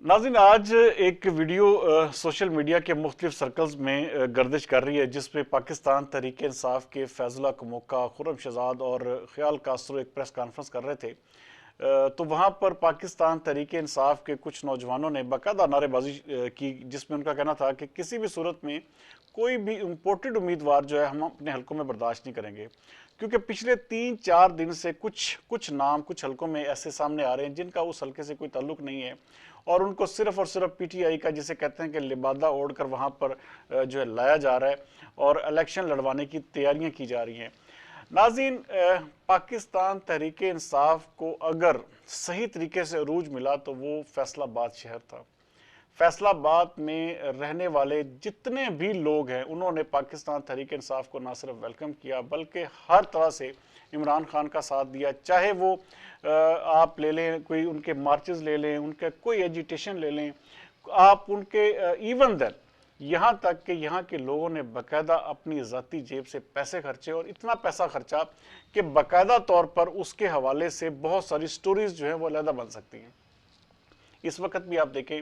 नाज़रीन, आज एक वीडियो सोशल मीडिया के मुख्तलिफ सर्कल्स में गर्दिश कर रही है, जिसमें पाकिस्तान तहरीक इंसाफ के फैज़ला कमोका, खुर्रम शहजाद और ख्याल कास्त्रो एक प्रेस कॉन्फ्रेंस कर रहे थे। तो वहाँ पर पाकिस्तान तहरीक इंसाफ के कुछ नौजवानों ने बाकायदा नारेबाजी की, जिसमें उनका कहना था कि किसी भी सूरत में कोई भी इम्पोर्टेड उम्मीदवार जो है हम अपने हलकों में बर्दाश्त नहीं करेंगे, क्योंकि पिछले 3-4 दिन से कुछ नाम कुछ हलकों में ऐसे सामने आ रहे हैं जिनका उस हलके से कोई ताल्लुक नहीं है, और उनको सिर्फ और सिर्फ पीटीआई का, जिसे कहते हैं कि लिबादा ओढ़ कर वहाँ पर जो है लाया जा रहा है और इलेक्शन लड़वाने की तैयारियां की जा रही हैं। नाज़रीन, पाकिस्तान तहरीक इंसाफ को अगर सही तरीके से अरूज मिला तो वो फैसलाबाद शहर था। फैसलाबाद में रहने वाले जितने भी लोग हैं उन्होंने पाकिस्तान तहरीक इंसाफ को ना सिर्फ वेलकम किया बल्कि हर तरह से इमरान खान का साथ दिया। चाहे वो आप ले लें, कोई उनके मार्चेस ले लें, उनके कोई एजिटेशन ले लें, आप उनके इवन देन यहाँ तक कि यहाँ के लोगों ने बाकायदा अपनी ज़ाती जेब से पैसे खर्चे, और इतना पैसा खर्चा कि बाकायदा तौर पर उसके हवाले से बहुत सारी स्टोरीज जो हैं वो अलहदा बन सकती हैं। इस वक्त भी आप देखें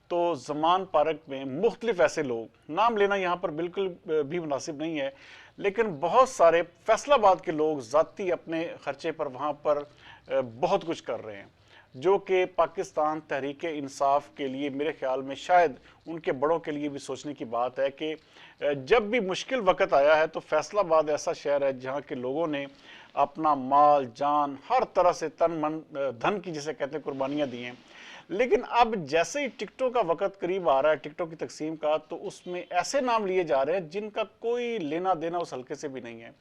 तो ज़मान पार्क में मुख्तलिफ ऐसे लोग, नाम लेना यहाँ पर बिल्कुल भी मुनासिब नहीं है, लेकिन बहुत सारे फैसलाबाद के लोग ज़ाती अपने खर्चे पर वहाँ पर बहुत कुछ कर रहे हैं, जो कि पाकिस्तान तहरीक इंसाफ के लिए मेरे ख्याल में शायद उनके बड़ों के लिए भी सोचने की बात है कि जब भी मुश्किल वक्त आया है तो फैसलाबाद ऐसा शहर है जहाँ के लोगों ने अपना माल जान हर तरह से तन मन धन की, जिसे कहते हैं, कुर्बानियाँ दी हैं। लेकिन अब जैसे ही टिकटों का वक्त करीब आ रहा है, टिकटों की तकसीम का, तो उसमें ऐसे नाम लिए जा रहे हैं जिनका कोई लेना देना उस हल्के से भी नहीं है।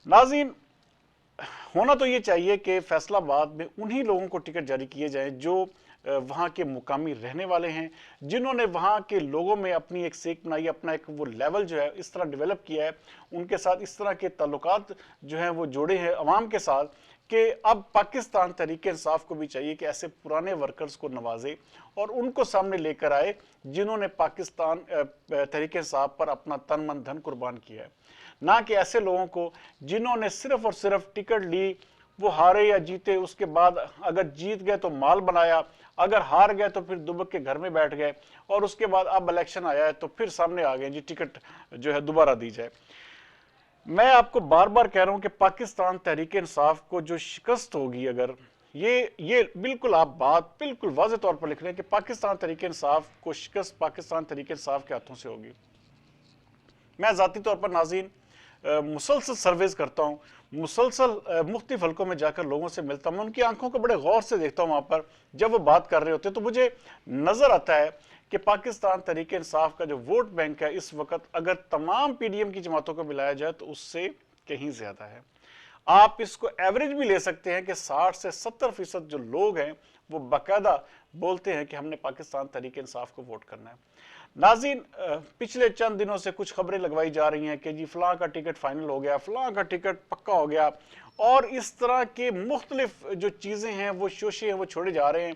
नाज़रीन, होना तो ये चाहिए कि फैसलाबाद में उन्हीं लोगों को टिकट जारी किए जाएं जो वहाँ के मुकामी रहने वाले हैं, जिन्होंने वहाँ के लोगों में अपनी एक सेक बनाई, अपना एक वो लेवल जो है इस तरह डेवलप किया है, उनके साथ इस तरह के ताल्लुकात जो हैं वो जोड़े हैं अवाम के साथ, कि अब पाकिस्तान तहरीक इंसाफ को भी चाहिए कि ऐसे पुराने वर्कर्स को नवाजे और उनको सामने लेकर आए जिन्होंने पाकिस्तान तहरीक इंसाफ पर अपना तन मन धन कुर्बान किया है, ना कि ऐसे लोगों को जिन्होंने सिर्फ और सिर्फ टिकट ली, वो हारे या जीते, उसके बाद अगर जीत गए तो माल बनाया, अगर हार गए तो फिर दुबक के घर में बैठ गए, और उसके बाद अब इलेक्शन आया है तो फिर सामने आ गए जी टिकट जो है दोबारा दी जाए। मैं आपको बार बार कह रहा हूं कि पाकिस्तान तहरीक इंसाफ को जो शिकस्त होगी, अगर ये बिल्कुल आप बात बिल्कुल वाज़ेह तौर पर लिख रहे हैं कि पाकिस्तान तहरीक इंसाफ को शिकस्त पाकिस्तान तहरीक इंसाफ के हाथों से होगी। मैं ज़ाती तौर पर नाज़रीन मुसलसल सर्वेज करता हूँ, मुसलसल मुख्तलिफ हल्कों में जाकर लोगों से मिलता हूँ, उनकी आंखों को बड़े गौर से देखता हूँ। वहाँ पर जब वो बात कर रहे होते तो मुझे नज़र आता है कि पाकिस्तान तहरीक इंसाफ का जो वोट बैंक है इस वक्त अगर तमाम पीडीएम की जमातों को मिलाया जाए तो उससे कहीं ज़्यादा है। आप इसको एवरेज भी ले सकते हैं कि 60 से 70% जो लोग हैं वो बाकायदा बोलते हैं कि हमने पाकिस्तान तहरीक इंसाफ को वोट करना है। नाज़रीन, पिछले चंद दिनों से कुछ खबरें लगवाई जा रही हैं कि जी फलां का टिकट फाइनल हो गया, फलां का टिकट पक्का हो गया, और इस तरह के मुख्तलिफ जो चीज़ें हैं वो शोशे हैं वो छोड़े जा रहे हैं,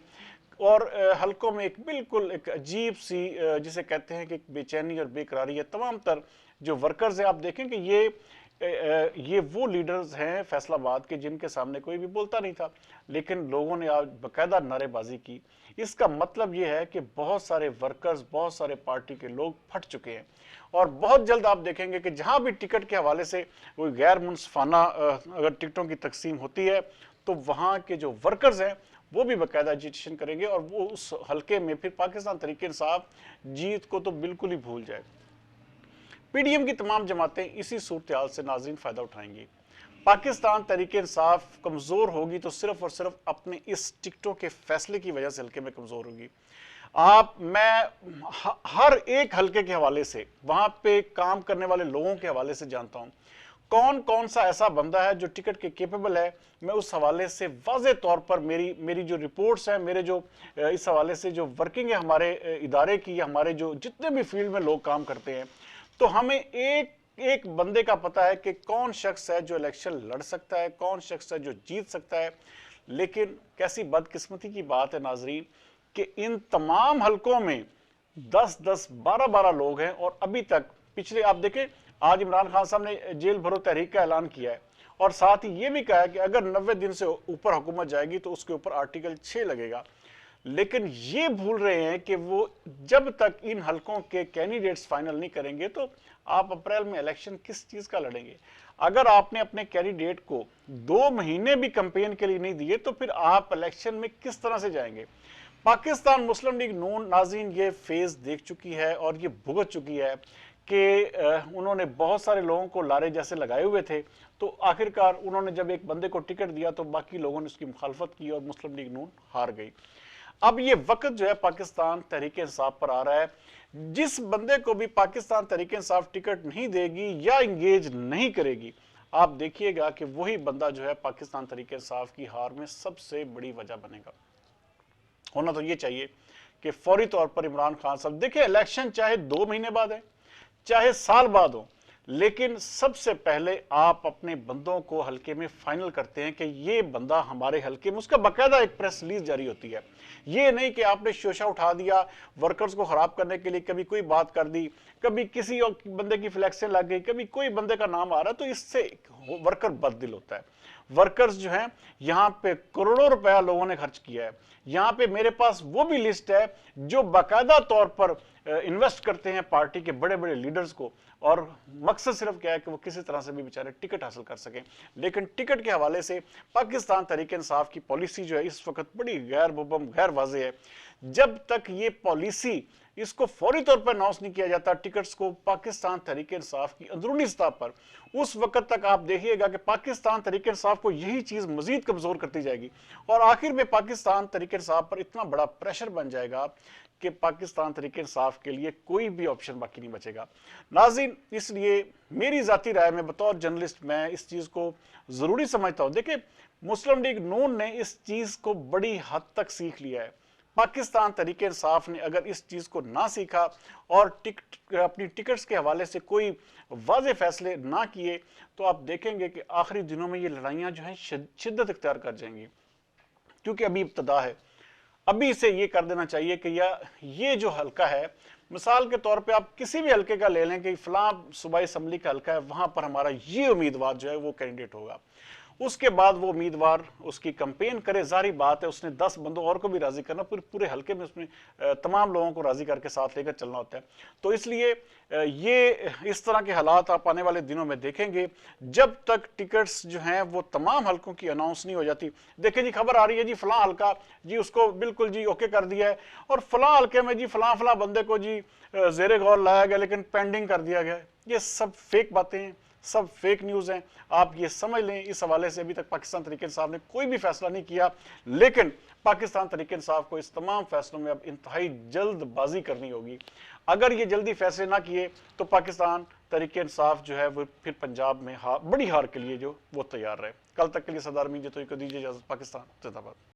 और हल्कों में एक बिल्कुल एक अजीब सी जिसे कहते हैं कि बेचैनी और बेकरारी है। तमाम तर जो वर्कर्स हैं, आप देखें कि ये वो लीडर्स हैं फैसलाबाद के जिनके सामने कोई भी बोलता नहीं था, लेकिन लोगों ने आज बाकायदा नारेबाजी की। इसका मतलब ये है कि बहुत सारे वर्कर्स, बहुत सारे पार्टी के लोग फट चुके हैं, और बहुत जल्द आप देखेंगे कि जहां भी टिकट के हवाले से कोई गैर मुनसफाना अगर टिकटों की तकसीम होती है तो वहां के जो वर्कर्स हैं वो भी बाकायदा एजिटेशन करेंगे, और वो उस हल्के में फिर पाकिस्तान तहरीक इंसाफ जीत को तो बिल्कुल ही भूल जाए। पीडीएम की तमाम जमातें इसी सूरत से नाज़रीन फ़ायदा उठाएंगी। पाकिस्तान तहरीक इंसाफ कमज़ोर होगी तो सिर्फ और सिर्फ अपने इस टिकटों के फैसले की वजह से हल्के में कमज़ोर होगी। मैं हर एक हल्के के हवाले से, वहाँ पे काम करने वाले लोगों के हवाले से जानता हूँ कौन कौन सा ऐसा बंदा है जो टिकट के केपेबल है। मैं उस हवाले से वाज़ेह तौर पर मेरी जो रिपोर्ट्स हैं, मेरे जो इस हवाले से जो वर्किंग है हमारे इदारे की, हमारे जो जितने भी फील्ड में लोग काम करते हैं, तो हमें एक एक बंदे का पता है कि कौन शख्स है जो इलेक्शन लड़ सकता है, कौन शख्स है जो जीत सकता है। लेकिन कैसी बदकिस्मती की बात है नाजरीन कि इन तमाम हलकों में 10-10, 12-12 लोग हैं, और अभी तक पिछले आप देखें, आज इमरान खान साहब ने जेल भरो तहरीक का ऐलान किया है, और साथ ही ये भी कहा है कि अगर 90 दिन से ऊपर हुकूमत जाएगी तो उसके ऊपर आर्टिकल 6 लगेगा। لیکن یہ بھول رہے ہیں کہ وہ جب تک ان حلقوں کے کینڈیڈیٹس فائنل نہیں کریں گے تو آپ اپریل میں الیکشن کس چیز کا لڑیں گے؟ اگر آپ نے اپنے کینڈیڈیٹ کو 2 مہینے بھی کمپین کے لیے نہیں دیے تو پھر آپ الیکشن میں کس طرح سے جائیں گے؟ پاکستان مسلم لیگ نون ناظرین یہ فیز دیکھ چکی ہے اور یہ بھگت چکی ہے کہ انہوں نے بہت سارے لوگوں کو لارے جیسے لگائے ہوئے تھے، تو آخرکار انہوں نے جب ایک بندے کو ٹکٹ دیا تو باقی لوگوں نے اس کی مخالفت کی اور مسلم لیگ نون ہار گئی۔ اب یہ وقت جو ہے پاکستان تحریک انصاف پر آ رہا ہے، جس بندے کو بھی پاکستان تحریک انصاف ٹکٹ نہیں دے گی یا انگیج نہیں کرے گی، آپ دیکھیے گا کہ وہی بندہ جو ہے پاکستان تحریک انصاف کی ہار میں سب سے بڑی وجہ بنے گا۔ ہونا تو یہ چاہیے کہ فوری طور پر عمران خان صاحب دیکھیں، الیکشن چاہے 2 مہینے بعد ہے چاہے سال بعد ہو، لیکن سب سے پہلے آپ اپنے بندوں کو حلقے میں فائنل کرتے ہیں کہ یہ بندہ ہمارے حلقے میں، اس کا باقاعدہ ایک پریس ریلیز جاری ہوتی ہے۔ یہ نہیں کہ آپ نے شوشہ اٹھا دیا ورکرز کو خراب کرنے کے لیے، کبھی کوئی بات کر دی، کبھی کسی اور بندے کی فلیکسیں لگ گئی، کبھی کوئی بندے کا نام آ رہا ہے، تو اس سے ورکر بد دل ہوتا ہے۔ ورکرز جو ہیں یہاں پہ کروڑوں روپیہ لوگوں نے خرچ کیا ہے، یہاں پہ میرے پاس وہ بھی لسٹ ہے جو باقاعدہ طور پر انویسٹ کرتے ہیں پارٹی کے بڑے بڑے لیڈرز کو، اور مقصد صرف کیا ہے کہ وہ کسی طرح سے بھی بیچارے ٹکٹ حاصل کر سکیں۔ لیکن ٹکٹ کے حوالے سے پاکستان تحریک انصاف کی پالیسی جو ہے اس وقت بڑی غیر مبہم، غیر واضح ہے۔ جب تک یہ پالیسی اس کو فوری طور پر اناؤنس نہیں کیا جاتا ٹکٹس کو پاکستان تحریک انصاف کی اندرونی سطح پر، اس وقت تک آپ دیکھیے گا کہ پاکستان تحریک انصاف کو یہی چیز مزید کمزور کرتی جائے گی، اور آخر میں پاکستان تحریک انصاف پر اتنا بڑا پریشر بن جائے گا کہ پاکستان تحریک انصاف کے لیے کوئی بھی آپشن باقی نہیں بچے گا۔ ناظرین، اس لیے میری ذاتی رائے میں بطور جرنلسٹ میں اس چیز کو ضروری سمجھتا ہوں۔ دیکھیں، مسلم لیگ نون نے اس چیز کو بڑی حد تک سیکھ لیا ہے۔ پاکستان تحریک انصاف نے اگر اس چیز کو نہ سیکھا اور اپنی ٹکٹس کے حوالے سے کوئی واضح فیصلے نہ کیے تو آپ دیکھیں گے کہ آخری دنوں میں یہ لڑائیاں جو ہیں شدت اختیار کر جائیں گی، کیونکہ ابھی ابتدا ہے۔ ابھی سے یہ کر دینا چاہیے کہ یہ جو حلقہ ہے، مثال کے طور پہ آپ کسی بھی حلقے کا لے لیں کہ فلاں صوبائی اسمبلی کا حلقہ ہے، وہاں پر ہمارا یہ امیدوار جو ہے وہ کینڈیڈیٹ ہوگا، اس کے بعد وہ امیدوار اس کی کمپین کرے۔ ظاہری بات ہے اس نے 10 بندوں اور کو بھی راضی کرنا، پورے حلقے میں اس میں تمام لوگوں کو راضی کر کے ساتھ لے کر چلنا ہوتا ہے۔ تو اس لیے یہ اس طرح کے حالات آپ آنے والے دنوں میں دیکھیں گے جب تک ٹکٹس جو ہیں وہ تمام حلقوں کی اناؤنس نہیں ہو جاتی۔ دیکھیں جی، خبر آ رہی ہے جی فلاں حلقہ جی اس کو بالکل جی اوکے کر دیا ہے، اور فلاں حلقے میں جی فلاں بندے کو جی زیر غور لایا گیا لیکن پینڈنگ کر دیا گیا۔ یہ سب فیک باتیں ہیں، سب فیک نیوز ہیں، آپ یہ سمجھ لیں۔ اس حوالے سے ابھی تک پاکستان تحریک انصاف نے کوئی بھی فیصلہ نہیں کیا، لیکن پاکستان تحریک انصاف کو اس تمام فیصلوں میں اب انتہائی جلد بازی کرنی ہوگی۔ اگر یہ جلدی فیصلے نہ کیے تو پاکستان تحریک انصاف جو ہے وہ پھر پنجاب میں بڑی ہار کے لیے جو وہ تیار رہے۔ کل تک کے لیے سردار امین جتوئی کو دیجیے اجازت۔ پاکستان زندہ باد۔